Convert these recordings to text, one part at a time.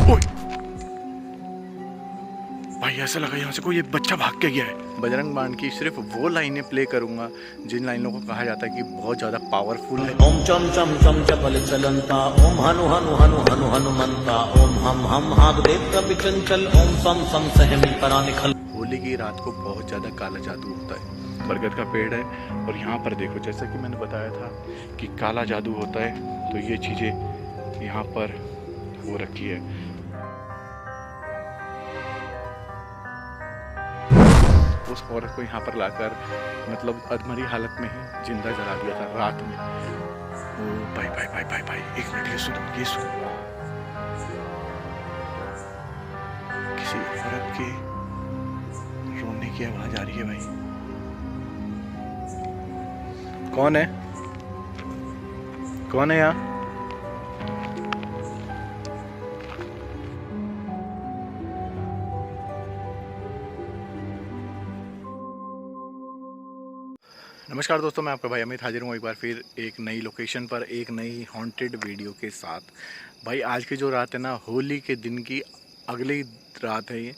ओए भाई, ऐसा लगा यहाँ से कोई एक बच्चा भाग के गया है। बजरंग बाण की सिर्फ वो लाइनें प्ले करूंगा जिन लाइनों को कहा जाता है कि बहुत ज़्यादा पावरफुल है। ओम चम चम चम चपल चलंता, ओम हनु हनु हनु हनु हनुमंता, ओम हम हागदेव कवि चंचल, ओम सम सम सहमी परा निखल। होली की रात को बहुत ज़्यादा काला जादू होता है। बरगद का पेड़ है और यहाँ पर देखो, जैसा कि मैंने बताया था कि काला जादू होता है, तो ये चीज़ें यहाँ पर हो रखी है। उस औरत को यहाँ पर लाकर मतलब अधमरी हालत में ही जिंदा जला दिया था रात में। ओ भाई भाई भाई भाई भाई, एक मिनट, ये सुनो, ये सुनो। किसी औरत के रोने की आवाज आ रही है भाई। कौन है? कौन है यहाँ? नमस्कार दोस्तों, मैं आपका भाई अमित हाजिर हूँ एक बार फिर एक नई लोकेशन पर एक नई हॉन्टेड वीडियो के साथ। भाई आज की जो रात है ना, होली के दिन की अगली रात है ये।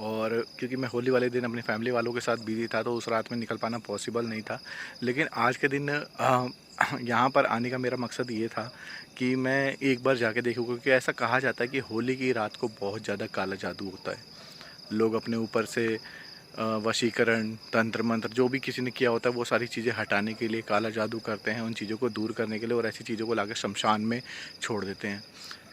और क्योंकि मैं होली वाले दिन अपनी फैमिली वालों के साथ बिजी था तो उस रात में निकल पाना पॉसिबल नहीं था। लेकिन आज के दिन यहाँ पर आने का मेरा मकसद ये था कि मैं एक बार जाके देखूँ, क्योंकि ऐसा कहा जाता है कि होली की रात को बहुत ज़्यादा काला जादू होता है। लोग अपने ऊपर से वशीकरण, तंत्र मंत्र जो भी किसी ने किया होता है वो सारी चीज़ें हटाने के लिए काला जादू करते हैं, उन चीज़ों को दूर करने के लिए, और ऐसी चीज़ों को लाकर शमशान में छोड़ देते हैं।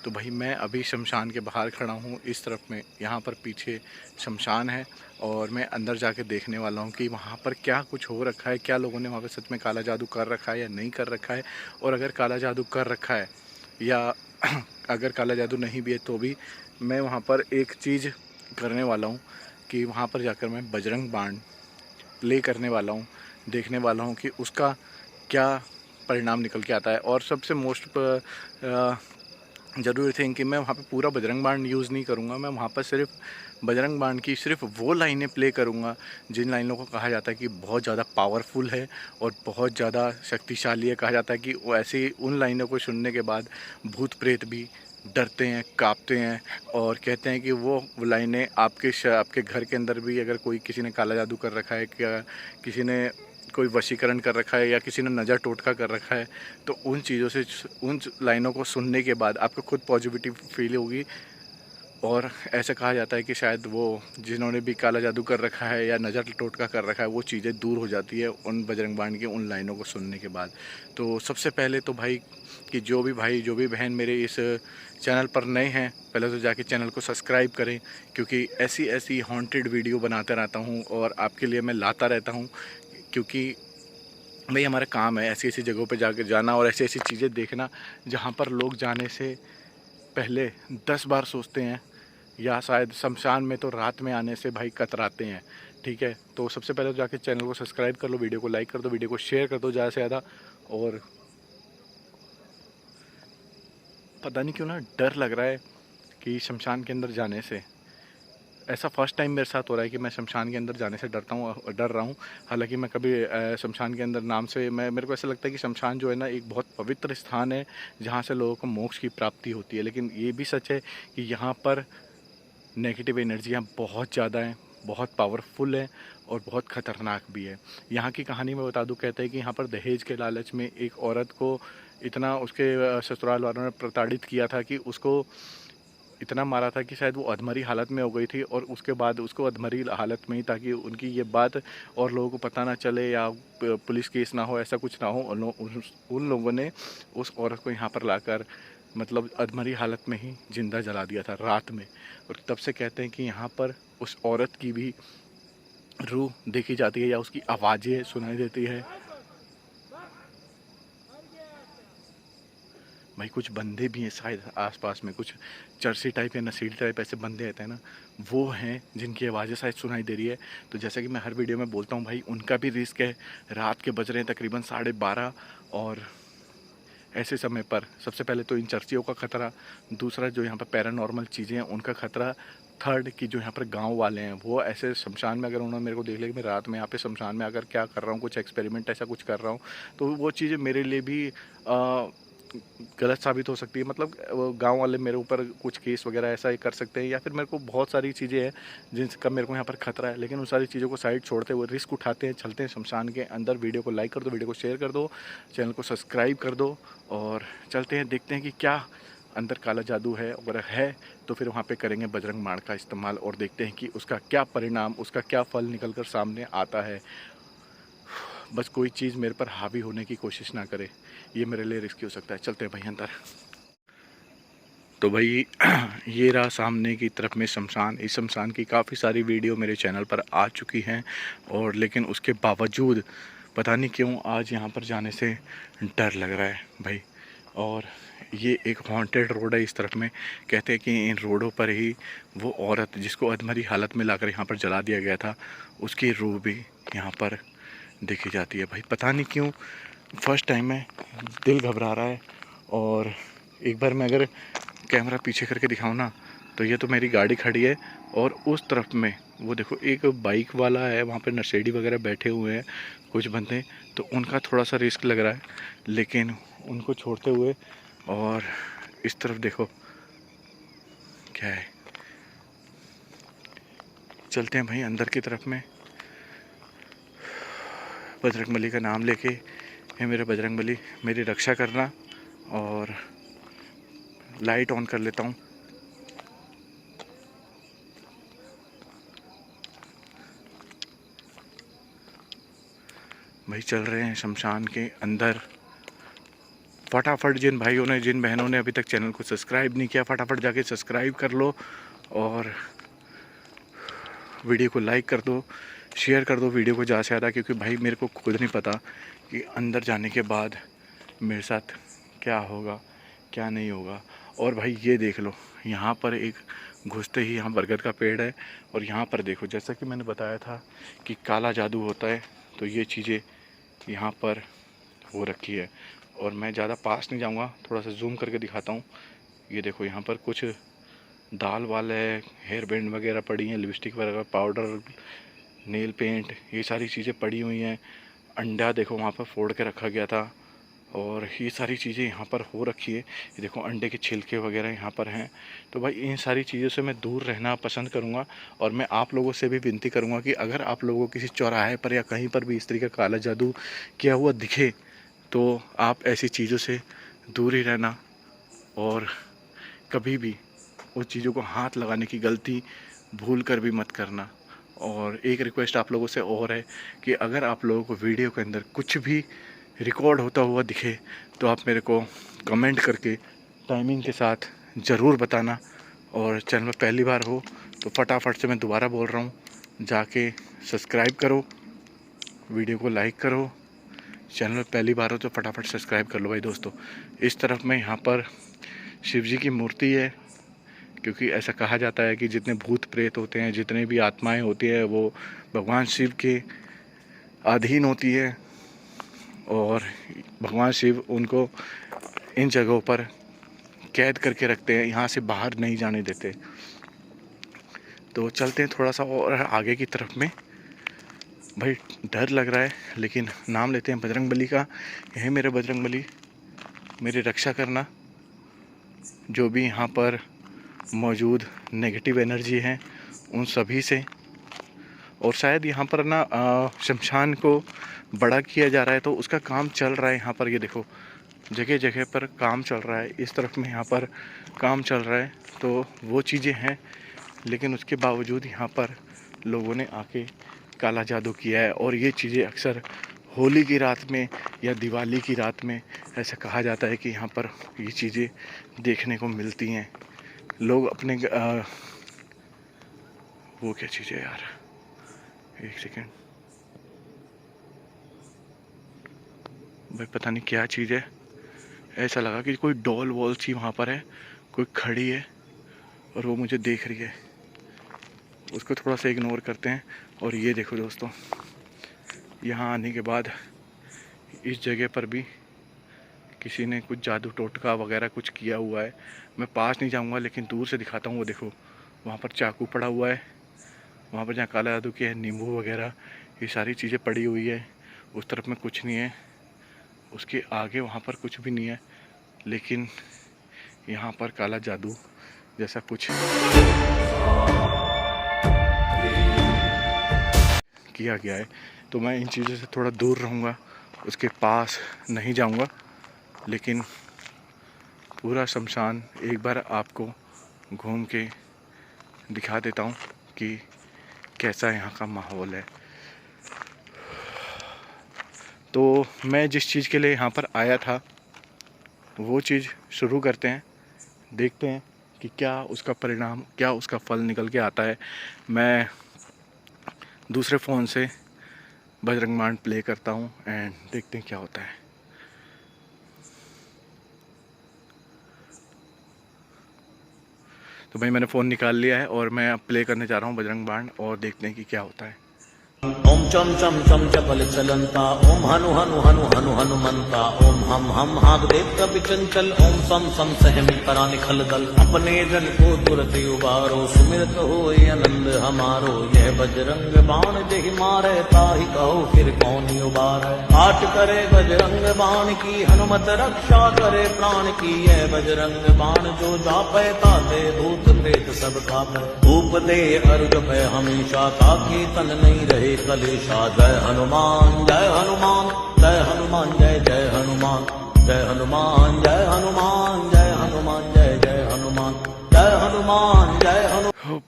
तो भाई मैं अभी शमशान के बाहर खड़ा हूँ इस तरफ में। यहाँ पर पीछे शमशान है और मैं अंदर जाके देखने वाला हूँ कि वहाँ पर क्या कुछ हो रखा है, क्या लोगों ने वहाँ पर सच में काला जादू कर रखा है या नहीं कर रखा है। और अगर काला जादू कर रखा है या अगर काला जादू नहीं भी है तो भी मैं वहाँ पर एक चीज़ करने वाला हूँ कि वहाँ पर जाकर मैं बजरंग बाण प्ले करने वाला हूँ, देखने वाला हूँ कि उसका क्या परिणाम निकल के आता है। और सबसे मोस्ट ज़रूरी थिंग कि मैं वहाँ पे पूरा बजरंग बाण यूज़ नहीं करूँगा। मैं वहाँ पर सिर्फ बजरंग बाण की सिर्फ वो लाइनें प्ले करूँगा जिन लाइनों को कहा जाता है कि बहुत ज़्यादा पावरफुल है और बहुत ज़्यादा शक्तिशाली है। कहा जाता है कि वो ऐसी उन लाइनों को सुनने के बाद भूत प्रेत भी डरते हैं, कांपते हैं, और कहते हैं कि वो लाइनें आपके घर के अंदर भी अगर कोई किसी ने काला जादू कर रखा है, क्या किसी ने कोई वशीकरण कर रखा है या किसी ने नज़र टोटका कर रखा है, तो उन चीज़ों से, उन लाइनों को सुनने के बाद आपको खुद पॉजिटिव फील होगी। और ऐसा कहा जाता है कि शायद वो जिन्होंने भी काला जादू कर रखा है या नज़र टोटका कर रखा है वो चीज़ें दूर हो जाती है उन बजरंग बाण की उन लाइनों को सुनने के बाद। तो सबसे पहले तो भाई कि जो भी भाई जो भी बहन मेरे इस चैनल पर नए हैं, पहले तो जाके चैनल को सब्सक्राइब करें, क्योंकि ऐसी ऐसी हॉन्टेड वीडियो बनाते रहता हूँ और आपके लिए मैं लाता रहता हूँ। क्योंकि भाई हमारा काम है ऐसी ऐसी जगहों पे जाकर जाना और ऐसी ऐसी चीज़ें देखना जहाँ पर लोग जाने से पहले 10 बार सोचते हैं, या शायद शमशान में तो रात में आने से भाई कतराते हैं। ठीक है, तो सबसे पहले तो जाके चैनल को सब्सक्राइब कर लो, वीडियो को लाइक कर दो, वीडियो को शेयर कर दो ज़्यादा से ज़्यादा। और पता नहीं क्यों ना डर लग रहा है कि शमशान के अंदर जाने से, ऐसा फर्स्ट टाइम मेरे साथ हो रहा है कि मैं शमशान के अंदर जाने से डर रहा हूँ। हालांकि मैं कभी शमशान के अंदर नाम से मेरे को ऐसा लगता है कि शमशान जो है ना एक बहुत पवित्र स्थान है जहाँ से लोगों को मोक्ष की प्राप्ति होती है। लेकिन ये भी सच है कि यहाँ पर नेगेटिव एनर्जियाँ बहुत ज़्यादा हैं, बहुत पावरफुल है और बहुत ख़तरनाक भी है। यहाँ की कहानी मैं बता दूँ, कहते हैं कि यहाँ पर दहेज के लालच में एक औरत को इतना उसके ससुराल वालों ने प्रताड़ित किया था कि उसको इतना मारा था कि शायद वो अधमरी हालत में हो गई थी, और उसके बाद उसको अधमरी हालत में ही, ताकि उनकी ये बात और लोगों को पता ना चले या पुलिस केस ना हो, ऐसा कुछ ना हो, उन लोगों ने उस औरत को यहाँ पर लाकर मतलब अधमरी हालत में ही जिंदा जला दिया था रात में। और तब से कहते हैं कि यहाँ पर उस औरत की भी रूह देखी जाती है या उसकी आवाज़ें सुनाई देती है। भाई कुछ बंदे भी हैं शायद आसपास में, कुछ चरसी टाइप या नसीली टाइप ऐसे बंदे रहते हैं ना, वो हैं जिनकी आवाज़ें शायद सुनाई दे रही है। तो जैसा कि मैं हर वीडियो में बोलता हूँ भाई, उनका भी रिस्क है। रात के बज रहे हैं तकरीबन 12:30, और ऐसे समय पर सबसे पहले तो इन चर्चियों का ख़तरा, दूसरा जो यहाँ पर पैरानॉर्मल चीज़ें हैं उनका ख़तरा, थर्ड कि जो यहाँ पर गांव वाले हैं वो ऐसे शमशान में, अगर उन्होंने मेरे को देख लिया कि मैं रात में यहाँ पे शमशान में आकर क्या कर रहा हूँ, कुछ एक्सपेरिमेंट ऐसा कुछ कर रहा हूँ, तो वो चीज़ें मेरे लिए भी गलत साबित हो सकती है। मतलब गांव वाले मेरे ऊपर कुछ केस वगैरह ऐसा ही कर सकते हैं, या फिर मेरे को बहुत सारी चीज़ें हैं जिनका मेरे को यहाँ पर खतरा है। लेकिन उन सारी चीज़ों को साइड छोड़ते हुए रिस्क उठाते हैं, चलते हैं शमशान के अंदर। वीडियो को लाइक कर दो, वीडियो को शेयर कर दो, चैनल को सब्सक्राइब कर दो, और चलते हैं, देखते हैं कि क्या अंदर काला जादू है। अगर है तो फिर वहाँ पे करेंगे बजरंग बाण का इस्तेमाल, और देखते हैं कि उसका क्या परिणाम, उसका क्या फल निकल कर सामने आता है। बस कोई चीज़ मेरे पर हावी होने की कोशिश ना करे, ये मेरे लिए रिस्की हो सकता है। चलते हैं भाई अंदर। तो भाई ये रहा सामने की तरफ में शमशान। इस शमशान की काफ़ी सारी वीडियो मेरे चैनल पर आ चुकी हैं, और लेकिन उसके बावजूद पता नहीं क्यों आज यहाँ पर जाने से डर लग रहा है भाई। और ये एक हॉन्टेड रोड है इस तरफ में। कहते हैं कि इन रोडों पर ही वो औरत जिसको अधमरी हालत में लाकर यहाँ पर जला दिया गया था, उसकी रूह भी यहाँ पर देखी जाती है भाई। पता नहीं क्यों फर्स्ट टाइम है, दिल घबरा रहा है। और एक बार मैं अगर कैमरा पीछे करके दिखाऊं ना, तो ये तो मेरी गाड़ी खड़ी है, और उस तरफ में वो देखो एक बाइक वाला है, वहाँ पे नशेड़ी वगैरह बैठे हुए हैं कुछ बंदे। तो उनका थोड़ा सा रिस्क लग रहा है, लेकिन उनको छोड़ते हुए, और इस तरफ देखो क्या है। चलते हैं भाई अंदर की तरफ में। बजरंगबली का नाम लेके, हे मेरे बजरंगबली मेरी रक्षा करना। और लाइट ऑन कर लेता हूँ। भाई चल रहे हैं शमशान के अंदर। फटाफट जिन भाइयों ने, जिन बहनों ने अभी तक चैनल को सब्सक्राइब नहीं किया, फटाफट जाके सब्सक्राइब कर लो, और वीडियो को लाइक कर दो, शेयर कर दो वीडियो को ज़्यादा से ज़्यादा। क्योंकि भाई मेरे को खुद नहीं पता कि अंदर जाने के बाद मेरे साथ क्या होगा, क्या नहीं होगा। और भाई ये देख लो, यहाँ पर एक घुसते ही यहाँ बरगद का पेड़ है, और यहाँ पर देखो जैसा कि मैंने बताया था कि काला जादू होता है, तो ये चीज़ें यहाँ पर हो रखी है। और मैं ज़्यादा पास नहीं जाऊँगा, थोड़ा सा जूम करके दिखाता हूँ। ये देखो यहाँ पर कुछ दाल वाल है, हेयर बैंड वगैरह पड़ी हैं, लिपस्टिक वगैरह, पाउडर, नेल पेंट, ये सारी चीज़ें पड़ी हुई हैं। अंडा देखो वहाँ पर फोड़ के रखा गया था, और ये सारी चीज़ें यहाँ पर हो रखी है। ये देखो अंडे के छिलके वगैरह यहाँ पर हैं। तो भाई इन सारी चीज़ों से मैं दूर रहना पसंद करूँगा। और मैं आप लोगों से भी विनती करूँगा कि अगर आप लोगों को किसी चौराहे पर या कहीं पर भी इस तरीके का काला जादू किया हुआ दिखे, तो आप ऐसी चीज़ों से दूर ही रहना, और कभी भी उस चीज़ों को हाथ लगाने की गलती भूल कर भी मत करना। और एक रिक्वेस्ट आप लोगों से और है कि अगर आप लोगों को वीडियो के अंदर कुछ भी रिकॉर्ड होता हुआ दिखे, तो आप मेरे को कमेंट करके टाइमिंग के साथ ज़रूर बताना। और चैनल में पहली बार हो तो फटाफट से मैं दोबारा बोल रहा हूँ, जाके सब्सक्राइब करो, वीडियो को लाइक करो। चैनल में पहली बार हो तो फटाफट सब्सक्राइब कर लो भाई दोस्तों। इस तरफ में यहाँ पर शिव जी की मूर्ति है, क्योंकि ऐसा कहा जाता है कि जितने भूत प्रेत होते हैं, जितने भी आत्माएं होती हैं, वो भगवान शिव के अधीन होती है, और भगवान शिव उनको इन जगहों पर कैद करके रखते हैं, यहाँ से बाहर नहीं जाने देते। तो चलते हैं थोड़ा सा और आगे की तरफ में। भाई डर लग रहा है, लेकिन नाम लेते हैं बजरंगबली का। हे मेरे बजरंगबली मेरी रक्षा करना। जो भी यहाँ पर मौजूद नेगेटिव एनर्जी है उन सभी से। और शायद यहाँ पर ना शमशान को बड़ा किया जा रहा है, तो उसका काम चल रहा है यहाँ पर। ये देखो जगह जगह पर काम चल रहा है, इस तरफ में यहाँ पर काम चल रहा है। तो वो चीज़ें हैं, लेकिन उसके बावजूद यहाँ पर लोगों ने आके काला जादू किया है। और ये चीज़ें अक्सर होली की रात में या दिवाली की रात में ऐसा कहा जाता है कि यहाँ पर ये चीज़ें देखने को मिलती हैं। लोग अपने वो क्या चीज़ है यार, एक सेकेंड भाई, पता नहीं क्या चीज़ है। ऐसा लगा कि कोई डॉल वॉल सी वहाँ पर है, कोई खड़ी है और वो मुझे देख रही है। उसको थोड़ा सा इग्नोर करते हैं। और ये देखो दोस्तों, यहाँ आने के बाद इस जगह पर भी किसी ने कुछ जादू टोटका वगैरह कुछ किया हुआ है। मैं पास नहीं जाऊँगा, लेकिन दूर से दिखाता हूँ। वो देखो वहाँ पर चाकू पड़ा हुआ है, वहाँ पर जहाँ काला जादू किया है, नींबू वगैरह ये सारी चीज़ें पड़ी हुई है। उस तरफ में कुछ नहीं है, उसके आगे वहाँ पर कुछ भी नहीं है। लेकिन यहाँ पर काला जादू जैसा कुछ किया गया है, तो मैं इन चीज़ों से थोड़ा दूर रहूँगा, उसके पास नहीं जाऊँगा। लेकिन पूरा शमशान एक बार आपको घूम के दिखा देता हूँ कि कैसा यहाँ का माहौल है। तो मैं जिस चीज़ के लिए यहाँ पर आया था वो चीज़ शुरू करते हैं, देखते हैं कि क्या उसका परिणाम, क्या उसका फल निकल के आता है। मैं दूसरे फ़ोन से बजरंग बाण प्ले करता हूँ एंड देखते हैं क्या होता है। तो भाई मैंने फ़ोन निकाल लिया है और मैं अब प्ले करने जा रहा हूँ बजरंग बाण, और देखते हैं कि क्या होता है। ओम चम चम चम चपल चलंता ओम हनु हनु हनु हनु हनुमंता ओम हम हागदेव कपि चंचल ओम सम सम सहमी परानि खल दल अपने जन को तुरत उबारो सुमिरत होय आनंद हमारो यह बजरंग बाण जेहि मारे ताहि कहो फिर कौन उबारे आठ करे बजरंग बाण की हनुमत रक्षा करे प्राण की यह बजरंग बाण जो जापै ताते भूत प्रेत सब कापै धूप दे अर्घ पै हमेशा ताकि तन नहीं रहे कलेशा जय हनुमान जय हनुमान जय हनुमान जय जय हनुमान जय हनुमान जय हनुमान जय हनुमान जय जय हनुमान जय हनुमान जय हनुमान। ओ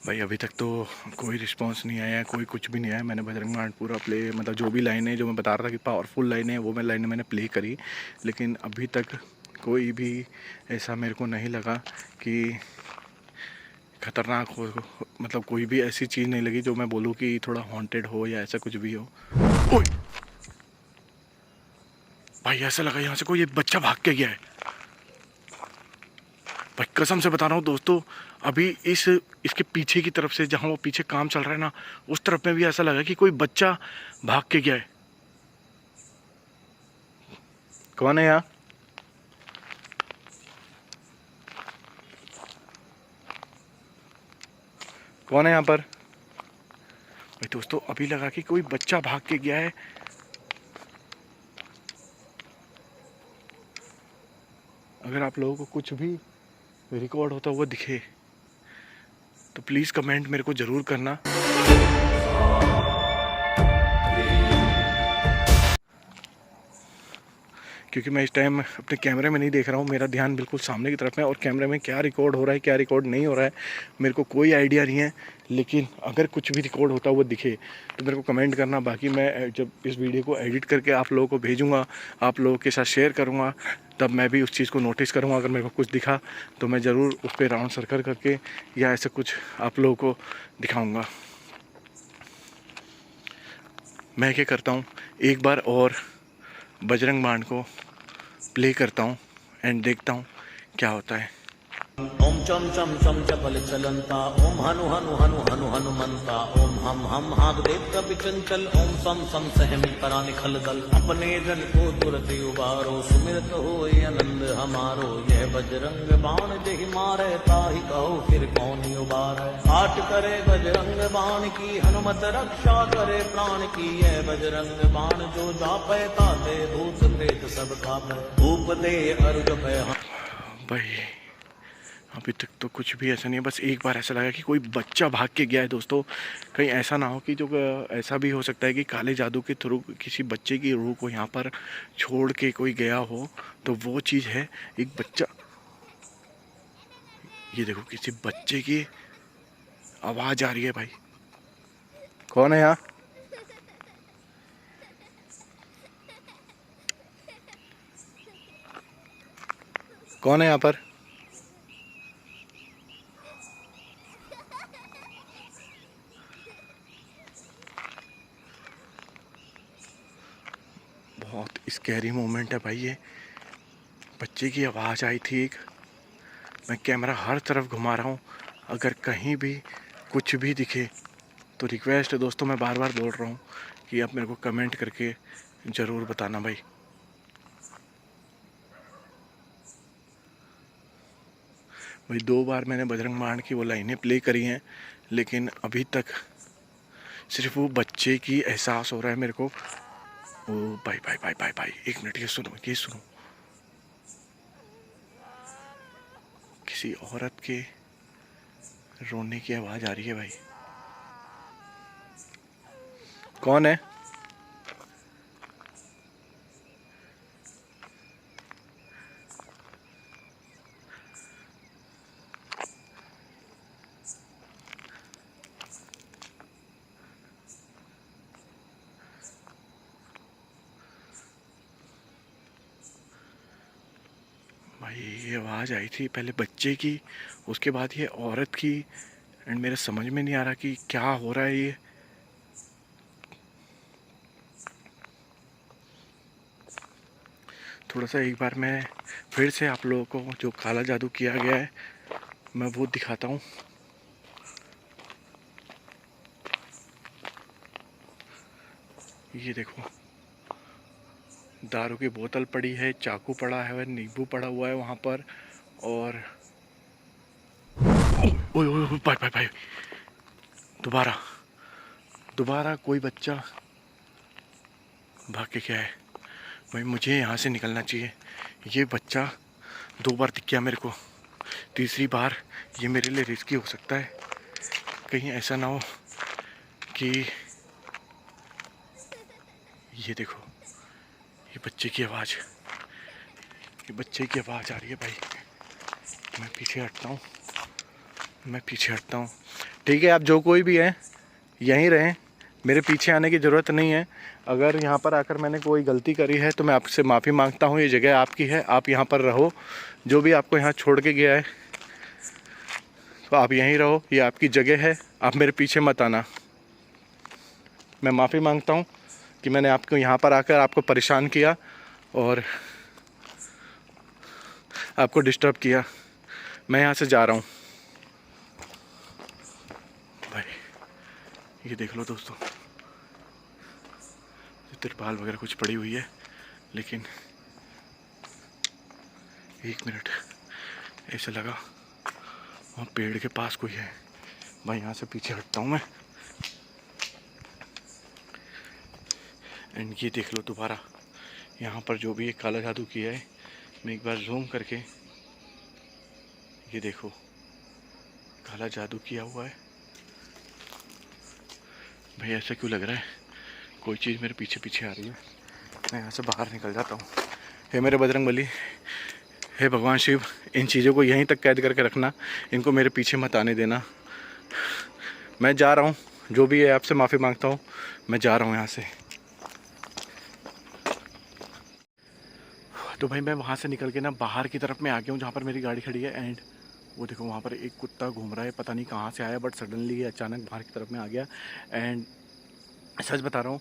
भाई अभी तक तो कोई रिस्पांस नहीं आया, कोई कुछ भी नहीं आया। मैंने बजरंग बाण पूरा प्ले, मतलब जो भी लाइनें जो मैं बता रहा था कि पावरफुल लाइनें, वो मैं लाइनें मैंने प्ले करी, लेकिन अभी तक कोई भी ऐसा मेरे को नहीं लगा कि ख़तरनाक हो, मतलब कोई भी ऐसी चीज़ नहीं लगी जो मैं बोलूँ कि थोड़ा हॉन्टेड हो या ऐसा कुछ भी हो। ओए भाई ऐसा लगा यहाँ से कोई एक बच्चा भाग के गया है भाई, कसम से बता रहा हूँ दोस्तों। अभी इसके पीछे की तरफ से, जहाँ वो पीछे काम चल रहा है ना, उस तरफ में भी ऐसा लगा कि कोई बच्चा भाग के गया है। कौन है यहाँ? कौन है यहाँ पर? भाई दोस्तों अभी लगा कि कोई बच्चा भाग के गया है। अगर आप लोगों को कुछ भी रिकॉर्ड होता हुआ दिखे तो प्लीज़ कमेंट मेरे को ज़रूर करना। क्योंकि मैं इस टाइम अपने कैमरे में नहीं देख रहा हूँ, मेरा ध्यान बिल्कुल सामने की तरफ है, और कैमरे में क्या रिकॉर्ड हो रहा है क्या रिकॉर्ड नहीं हो रहा है मेरे को कोई आइडिया नहीं है। लेकिन अगर कुछ भी रिकॉर्ड होता हुआ दिखे तो मेरे को कमेंट करना। बाकी मैं जब इस वीडियो को एडिट करके आप लोगों को भेजूँगा, आप लोगों के साथ शेयर करूँगा, तब मैं भी उस चीज़ को नोटिस करूँगा। अगर मेरे को कुछ दिखा तो मैं ज़रूर उस पर राउंड सर्कल करके या ऐसा कुछ आप लोगों को दिखाऊँगा। मैं क्या करता हूँ, एक बार और बजरंग बाण को प्ले करता हूँ एंड देखता हूँ क्या होता है। ओम चम चम चम चपल चलंता ओम हनु हनु हनु हनु हनुमंता ओम हम हागदेव कपि चंचल ओम सम सम सहमी परानि खल दल अपने जन को तुरत उबारो सुमिरत होय आनंद हमारो यह बजरंग बाण जेहि मारे ताहि कहो फिर कौन उबारे आठ करे बजरंग बाण की हनुमत रक्षा करे प्राण की यह बजरंग बाण जो जापै ताते भूत प्रेत सब कापै धूप दे अर्घ पै। भाई अभी तक तो कुछ भी ऐसा नहीं है, बस एक बार ऐसा लगा कि कोई बच्चा भाग के गया है दोस्तों। कहीं ऐसा ना हो कि जो ऐसा भी हो सकता है कि काले जादू के थ्रू किसी बच्चे की रूह को यहाँ पर छोड़ के कोई गया हो, तो वो चीज़ है। एक बच्चा, ये देखो किसी बच्चे की आवाज़ आ रही है। भाई कौन है यहाँ? कौन है यहाँ पर? बहुत स्कैरी मोमेंट है भाई ये। बच्चे की आवाज़ आई थी एक। मैं कैमरा हर तरफ घुमा रहा हूँ, अगर कहीं भी कुछ भी दिखे तो रिक्वेस्ट है दोस्तों, मैं बार बार बोल रहा हूँ कि आप मेरे को कमेंट करके ज़रूर बताना भाई। भाई 2 बार मैंने बजरंग बाण की वो लाइनें प्ले करी हैं, लेकिन अभी तक सिर्फ वो बच्चे की एहसास हो रहा है मेरे को। ओ भाई भाई भाई भाई भाई, एक मिनट, ये सुनो ये सुनो। किसी औरत के रोने की आवाज़ आ रही है भाई। कौन है? भाई ये आवाज़ आई थी पहले बच्चे की, उसके बाद ये औरत की, एंड मेरे समझ में नहीं आ रहा कि क्या हो रहा है ये। थोड़ा सा एक बार मैं फिर से आप लोगों को जो काला जादू किया गया है मैं वो दिखाता हूँ। ये देखो, दारू की बोतल पड़ी है, चाकू पड़ा है, नींबू पड़ा हुआ है वहाँ पर, और ओए ओए ओए भाई भाई भाई, दोबारा दोबारा कोई बच्चा भाग के क्या है भाई। मुझे यहाँ से निकलना चाहिए। ये बच्चा 2 बार दिख गया मेरे को, तीसरी बार ये मेरे लिए रिस्की हो सकता है। कहीं ऐसा ना हो कि ये देखो, ये बच्चे की आवाज़, ये बच्चे की आवाज़ आ रही है भाई। मैं पीछे हटता हूँ, मैं पीछे हटता हूँ। ठीक है, आप जो कोई भी हैं यहीं रहें, मेरे पीछे आने की ज़रूरत नहीं है। अगर यहाँ पर आकर मैंने कोई गलती करी है तो मैं आपसे माफ़ी मांगता हूँ। ये जगह आपकी है, आप यहाँ पर रहो। जो भी आपको यहाँ छोड़ के गया है तो आप यहीं रहो, ये आपकी जगह है, आप मेरे पीछे मत आना। मैं माफ़ी मांगता हूँ कि मैंने आपको यहाँ पर आकर आपको परेशान किया और आपको डिस्टर्ब किया। मैं यहाँ से जा रहा हूँ भाई। ये देख लो दोस्तों, तिरपाल वगैरह कुछ पड़ी हुई है, लेकिन 1 मिनट ऐसा लगा वहाँ पेड़ के पास कोई है भाई। यहाँ से पीछे हटता हूँ मैं, एंड ये देख लो दोबारा यहाँ पर जो भी एक काला जादू किया है। मैं एक बार जूम करके, ये देखो काला जादू किया हुआ है भाई। ऐसा क्यों लग रहा है कोई चीज़ मेरे पीछे पीछे आ रही है। मैं यहाँ से बाहर निकल जाता हूँ। हे मेरे बजरंगबली, हे भगवान शिव, इन चीज़ों को यहीं तक कैद करके रखना, इनको मेरे पीछे मत आने देना। मैं जा रहा हूँ, जो भी है आपसे माफ़ी मांगता हूँ। मैं जा रहा हूँ यहाँ से। तो भाई मैं वहाँ से निकल के ना बाहर की तरफ में आ गया हूँ जहाँ पर मेरी गाड़ी खड़ी है। एंड वो देखो वहाँ पर एक कुत्ता घूम रहा है, पता नहीं कहाँ से आया, बट सडनली ये अचानक बाहर की तरफ में आ गया। एंड सच बता रहा हूँ,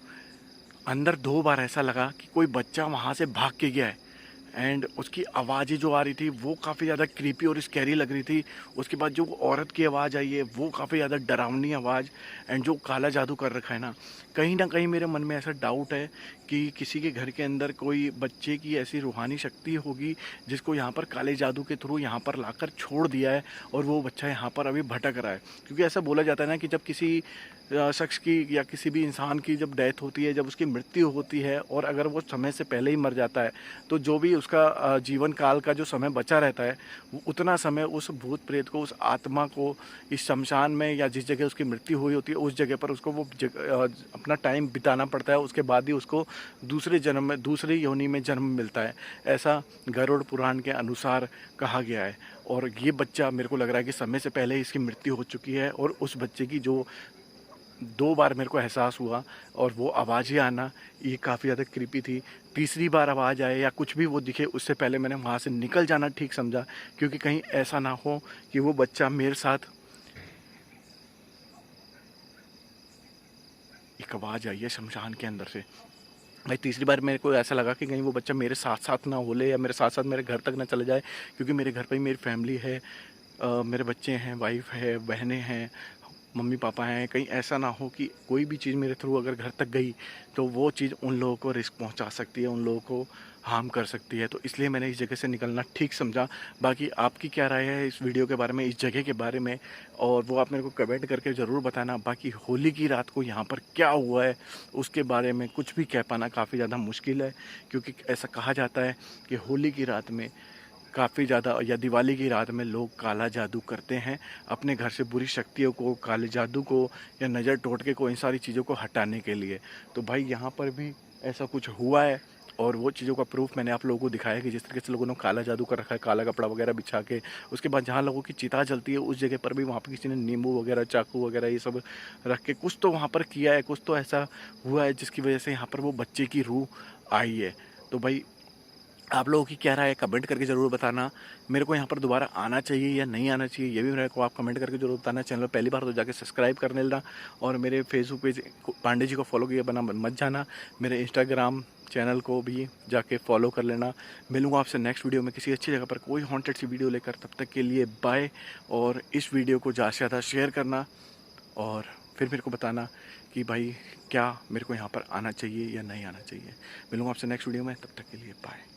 अंदर 2 बार ऐसा लगा कि कोई बच्चा वहाँ से भाग के गया है। एंड उसकी आवाज़ें जो आ रही थी वो काफ़ी ज़्यादा क्रीपी और स्कैरी लग रही थी। उसके बाद जो औरत की आवाज़ आई है वो काफ़ी ज़्यादा डरावनी आवाज़। एंड जो काला जादू कर रखा है ना कहीं मेरे मन में ऐसा डाउट है कि किसी के घर के अंदर कोई बच्चे की ऐसी रूहानी शक्ति होगी जिसको यहाँ पर काले जादू के थ्रू यहाँ पर लाकर छोड़ दिया है, और वो बच्चा यहाँ पर अभी भटक रहा है। क्योंकि ऐसा बोला जाता है ना कि जब किसी शख्स की या किसी भी इंसान की जब डेथ होती है, जब उसकी मृत्यु होती है, और अगर वो समय से पहले ही मर जाता है तो जो भी उसका जीवन काल का जो समय बचा रहता है वो उतना समय उस भूत प्रेत को, उस आत्मा को इस शमशान में या जिस जगह उसकी मृत्यु हुई होती है उस जगह पर उसको वो अपना टाइम बिताना पड़ता है। उसके बाद ही उसको दूसरे जन्म में, दूसरी योनि में जन्म मिलता है। ऐसा गरुड़ पुराण के अनुसार कहा गया है। और ये बच्चा मेरे को लग रहा है कि समय से पहले ही इसकी मृत्यु हो चुकी है। और उस बच्चे की जो 2 बार मेरे को एहसास हुआ और वो आवाज़ें आना, ये काफ़ी ज़्यादा क्रीपी थी। तीसरी बार आवाज़ आए या कुछ भी वो दिखे उससे पहले मैंने वहाँ से निकल जाना ठीक समझा, क्योंकि कहीं ऐसा ना हो कि वो बच्चा मेरे साथ, एक आवाज़ आई है शमशान के अंदर से भाई। तीसरी बार मेरे को ऐसा लगा कि कहीं वो बच्चा मेरे साथ साथ ना हो ले या मेरे साथ साथ मेरे घर तक ना चले जाए, क्योंकि मेरे घर पर ही मेरी फैमिली है, मेरे बच्चे हैं, वाइफ है, बहनें हैं, मम्मी पापा हैं। कहीं ऐसा ना हो कि कोई भी चीज़ मेरे थ्रू अगर घर तक गई तो वो चीज़ उन लोगों को रिस्क पहुंचा सकती है, उन लोगों को हार्म कर सकती है। तो इसलिए मैंने इस जगह से निकलना ठीक समझा। बाकी आपकी क्या राय है इस वीडियो के बारे में, इस जगह के बारे में, और वो आप मेरे को कमेंट करके ज़रूर बताना। बाकी होली की रात को यहाँ पर क्या हुआ है उसके बारे में कुछ भी कह पाना काफ़ी ज़्यादा मुश्किल है, क्योंकि ऐसा कहा जाता है कि होली की रात में काफ़ी ज़्यादा, या दिवाली की रात में लोग काला जादू करते हैं अपने घर से बुरी शक्तियों को, काले जादू को या नज़र टोटके को, इन सारी चीज़ों को हटाने के लिए। तो भाई यहाँ पर भी ऐसा कुछ हुआ है और वो चीज़ों का प्रूफ मैंने आप लोगों को दिखाया कि जिस तरीके से लोगों ने काला जादू कर रखा है, काला कपड़ा वगैरह बिछा के। उसके बाद जहाँ लोगों की चिता जलती है उस जगह पर भी वहाँ पे किसी ने नींबू वगैरह, चाकू वगैरह ये सब रख के कुछ तो वहाँ पर किया है, कुछ तो ऐसा हुआ है जिसकी वजह से यहाँ पर वो बच्चे की रूह आई है। तो भाई आप लोगों की क्या राय है, कमेंट करके ज़रूर बताना। मेरे को यहाँ पर दोबारा आना चाहिए या नहीं आना चाहिए, ये भी मेरे को आप कमेंट करके ज़रूर बताना। चैनल पहली बार तो जाके सब्सक्राइब करने लेना और मेरे फेसबुक पेज पांडे जी को फॉलो किए बना मत जाना। मेरे इंस्टाग्राम चैनल को भी जाके फॉलो कर लेना। मिलूँगा आपसे नेक्स्ट वीडियो में किसी अच्छी जगह पर कोई हॉन्टेड सी वीडियो लेकर। तब तक के लिए बाय। और इस वीडियो को ज़्यादा से ज़्यादा शेयर करना और फिर मेरे को बताना कि भाई क्या मेरे को यहाँ पर आना चाहिए या नहीं आना चाहिए। मिलूँगा आपसे नेक्स्ट वीडियो में, तब तक के लिए बाय।